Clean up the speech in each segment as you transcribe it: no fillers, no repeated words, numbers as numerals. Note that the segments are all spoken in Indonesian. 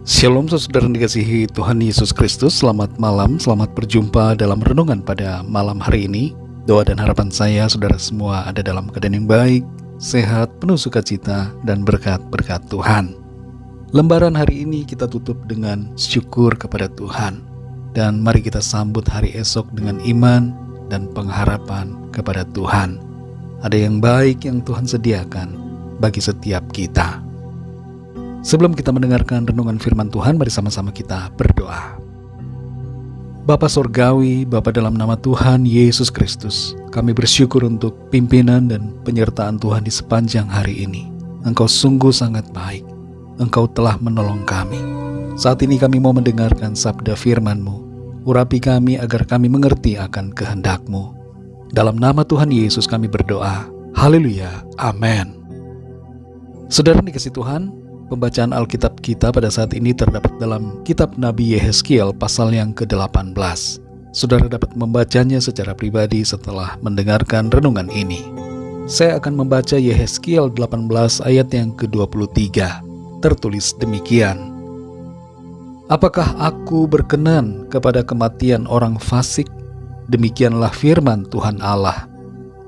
Shalom saudara yang dikasihi Tuhan Yesus Kristus. Selamat malam, selamat berjumpa dalam renungan pada malam hari ini. Doa dan harapan saya saudara semua ada dalam keadaan yang baik, sehat, penuh sukacita, dan berkat-berkat Tuhan. Lembaran hari ini kita tutup dengan syukur kepada Tuhan. Dan mari kita sambut hari esok dengan iman dan pengharapan kepada Tuhan. Ada yang baik yang Tuhan sediakan bagi setiap kita. Sebelum kita mendengarkan renungan firman Tuhan, mari sama-sama kita berdoa. Bapa Sorgawi, Bapa dalam nama Tuhan Yesus Kristus, kami bersyukur untuk pimpinan dan penyertaan Tuhan di sepanjang hari ini. Engkau sungguh sangat baik, Engkau telah menolong kami. Saat ini kami mau mendengarkan sabda firman-Mu. Urapi kami agar kami mengerti akan kehendak-Mu. Dalam nama Tuhan Yesus kami berdoa. Haleluya, amin. Saudara dikasihi Tuhan, pembacaan Alkitab kita pada saat ini terdapat dalam kitab Nabi Yehezkiel pasal yang ke-18. Saudara dapat membacanya secara pribadi setelah mendengarkan renungan ini. Saya akan membaca Yehezkiel 18 ayat yang ke-23. Tertulis demikian. Apakah aku berkenan kepada kematian orang fasik? Demikianlah firman Tuhan Allah.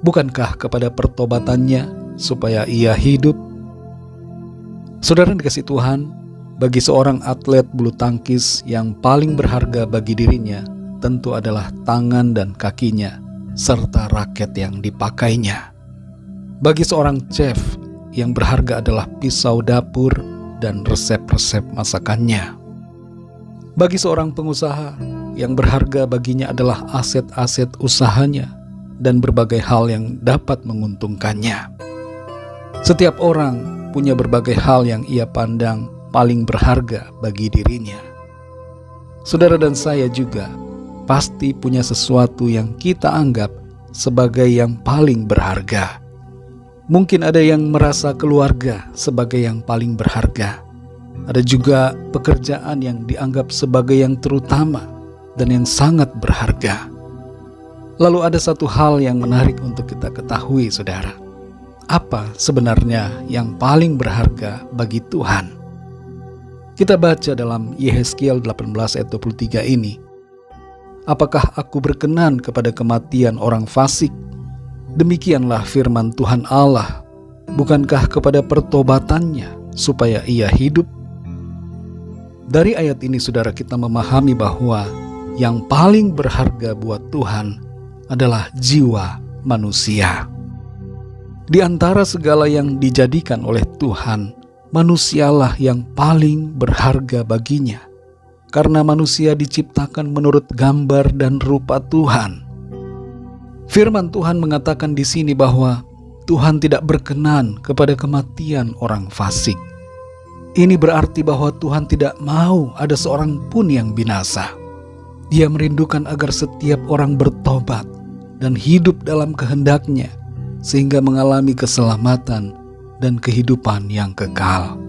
Bukankah kepada pertobatannya supaya ia hidup? Saudara yang dikasihi Tuhan, bagi seorang atlet bulu tangkis yang paling berharga bagi dirinya tentu adalah tangan dan kakinya, serta raket yang dipakainya. Bagi seorang chef, yang berharga adalah pisau dapur dan resep-resep masakannya. Bagi seorang pengusaha, yang berharga baginya adalah aset-aset usahanya dan berbagai hal yang dapat menguntungkannya. Setiap orang punya berbagai hal yang ia pandang paling berharga bagi dirinya. Saudara dan saya juga pasti punya sesuatu yang kita anggap sebagai yang paling berharga. Mungkin ada yang merasa keluarga sebagai yang paling berharga. Ada juga pekerjaan yang dianggap sebagai yang terutama dan yang sangat berharga. Lalu ada satu hal yang menarik untuk kita ketahui, saudara. Apa sebenarnya yang paling berharga bagi Tuhan? Kita baca dalam Yehezkiel 18 ayat 23 ini. Apakah aku berkenan kepada kematian orang fasik? Demikianlah firman Tuhan Allah. Bukankah kepada pertobatannya supaya ia hidup? Dari ayat ini saudara kita memahami bahwa yang paling berharga buat Tuhan adalah jiwa manusia. Di antara segala yang dijadikan oleh Tuhan, manusialah yang paling berharga baginya. Karena manusia diciptakan menurut gambar dan rupa Tuhan. Firman Tuhan mengatakan di sini bahwa Tuhan tidak berkenan kepada kematian orang fasik. Ini berarti bahwa Tuhan tidak mau ada seorang pun yang binasa. Dia merindukan agar setiap orang bertobat dan hidup dalam kehendaknya, sehingga mengalami keselamatan dan kehidupan yang kekal.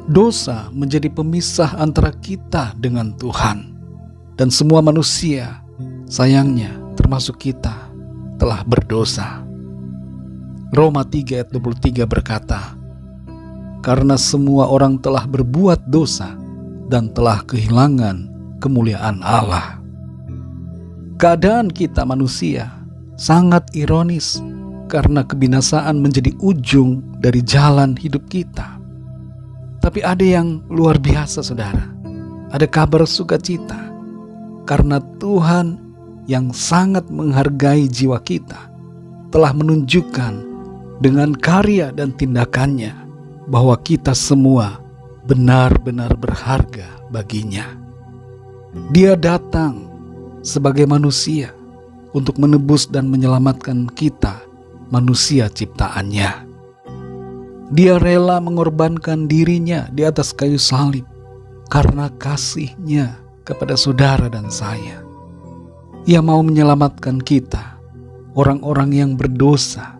Dosa menjadi pemisah antara kita dengan Tuhan. Dan semua manusia, sayangnya termasuk kita, telah berdosa. Roma 3 ayat 23 berkata, karena semua orang telah berbuat dosa dan telah kehilangan kemuliaan Allah. Keadaan kita manusia sangat ironis, karena kebinasaan menjadi ujung dari jalan hidup kita. Tapi ada yang luar biasa, saudara. Ada kabar sukacita. Karena Tuhan yang sangat menghargai jiwa kita telah menunjukkan dengan karya dan tindakannya bahwa kita semua benar-benar berharga baginya. Dia datang sebagai manusia untuk menebus dan menyelamatkan kita, manusia ciptaannya. Dia rela mengorbankan dirinya di atas kayu salib karena kasihnya kepada saudara dan saya. Ia mau menyelamatkan kita, orang-orang yang berdosa,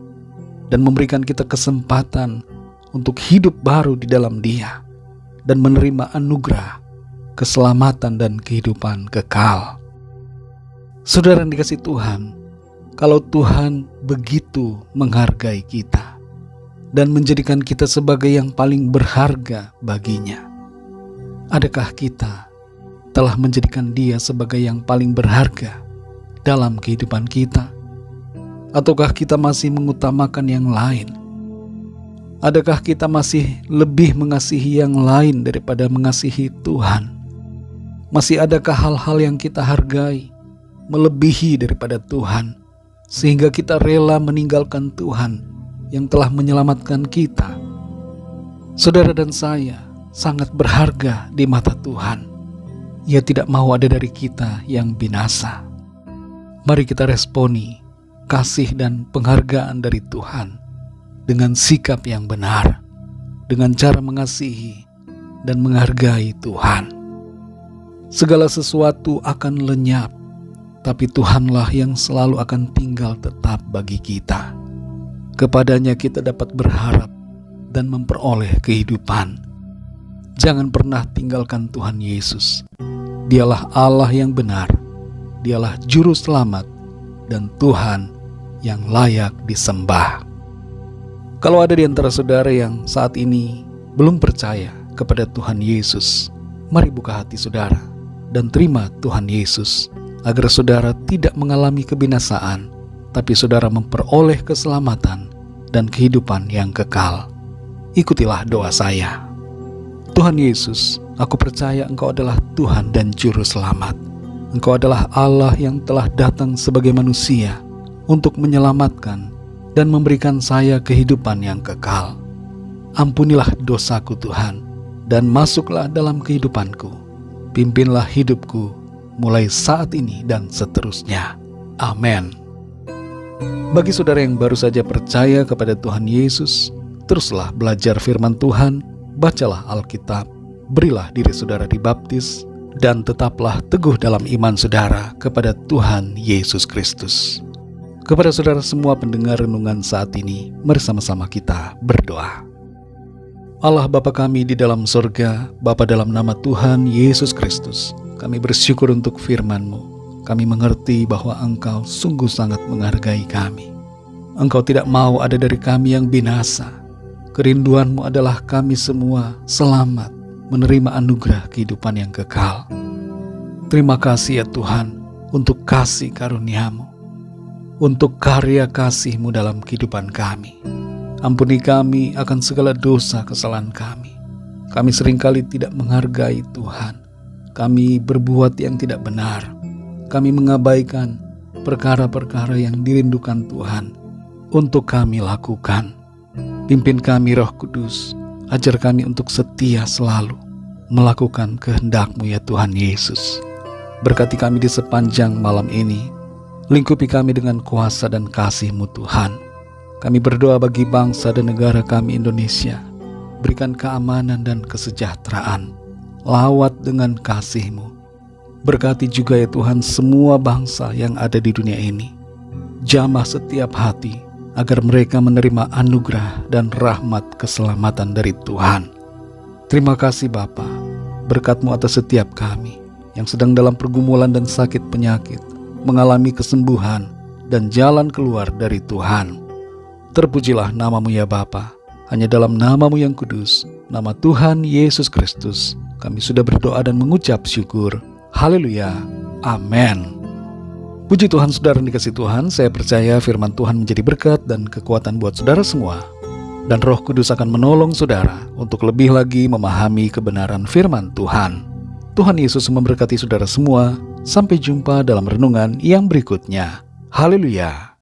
dan memberikan kita kesempatan untuk hidup baru di dalam Dia dan menerima anugerah, keselamatan dan kehidupan kekal. Saudara yang dikasihi Tuhan, kalau Tuhan begitu menghargai kita dan menjadikan kita sebagai yang paling berharga baginya, Adakah kita telah menjadikan Dia sebagai yang paling berharga dalam kehidupan kita? Ataukah kita masih mengutamakan yang lain? Adakah kita masih lebih mengasihi yang lain daripada mengasihi Tuhan? Masih adakah hal-hal yang kita hargai melebihi daripada Tuhan, sehingga kita rela meninggalkan Tuhan yang telah menyelamatkan kita? Saudara dan saya sangat berharga di mata Tuhan. Ia tidak mau ada dari kita yang binasa. Mari kita responi kasih dan penghargaan dari Tuhan dengan sikap yang benar, dengan cara mengasihi dan menghargai Tuhan. Segala sesuatu akan lenyap, tapi Tuhanlah yang selalu akan tinggal tetap bagi kita. Kepadanya kita dapat berharap dan memperoleh kehidupan. Jangan pernah tinggalkan Tuhan Yesus. Dialah Allah yang benar, Dialah Juru Selamat, dan Tuhan yang layak disembah. Kalau ada di antara saudara yang saat ini belum percaya kepada Tuhan Yesus, mari buka hati saudara dan terima Tuhan Yesus, agar saudara tidak mengalami kebinasaan, tapi saudara memperoleh keselamatan dan kehidupan yang kekal. Ikutilah doa saya. Tuhan Yesus, aku percaya Engkau adalah Tuhan dan Juru Selamat. Engkau adalah Allah yang telah datang sebagai manusia untuk menyelamatkan dan memberikan saya kehidupan yang kekal. Ampunilah dosaku Tuhan, dan masuklah dalam kehidupanku. Pimpinlah hidupku mulai saat ini dan seterusnya. Amin. Bagi saudara yang baru saja percaya kepada Tuhan Yesus, teruslah belajar firman Tuhan, bacalah Alkitab, berilah diri saudara dibaptis, dan tetaplah teguh dalam iman saudara kepada Tuhan Yesus Kristus. Kepada saudara semua pendengar renungan saat ini, mari sama-sama kita berdoa. Allah Bapa kami di dalam surga, Bapa, dalam nama Tuhan Yesus Kristus, kami bersyukur untuk firman-Mu. Kami mengerti bahwa Engkau sungguh sangat menghargai kami. Engkau tidak mau ada dari kami yang binasa. Kerinduan-Mu adalah kami semua selamat, menerima anugerah kehidupan yang kekal. Terima kasih ya Tuhan untuk kasih karunia-Mu, untuk karya kasih-Mu dalam kehidupan kami. Ampuni kami akan segala dosa kesalahan kami. Kami seringkali tidak menghargai Tuhan. Kami berbuat yang tidak benar. Kami mengabaikan perkara-perkara yang dirindukan Tuhan untuk kami lakukan. Pimpin kami Roh Kudus, ajar kami untuk setia selalu melakukan kehendak-Mu ya Tuhan Yesus. Berkati kami di sepanjang malam ini, lingkupi kami dengan kuasa dan kasih-Mu Tuhan. Kami berdoa bagi bangsa dan negara kami Indonesia, berikan keamanan dan kesejahteraan, lawat dengan kasih-Mu. Berkati juga ya Tuhan semua bangsa yang ada di dunia ini, jamah setiap hati, agar mereka menerima anugerah dan rahmat keselamatan dari Tuhan. Terima kasih Bapa, berkat-Mu atas setiap kami yang sedang dalam pergumulan dan sakit penyakit, mengalami kesembuhan dan jalan keluar dari Tuhan. Terpujilah nama-Mu ya Bapa, hanya dalam nama-Mu yang kudus, nama Tuhan Yesus Kristus, kami sudah berdoa dan mengucap syukur. Haleluya, amin. Puji Tuhan saudara yang dikasihi Tuhan, saya percaya firman Tuhan menjadi berkat dan kekuatan buat saudara semua. Dan Roh Kudus akan menolong saudara untuk lebih lagi memahami kebenaran firman Tuhan. Tuhan Yesus memberkati saudara semua. Sampai jumpa dalam renungan yang berikutnya. Haleluya.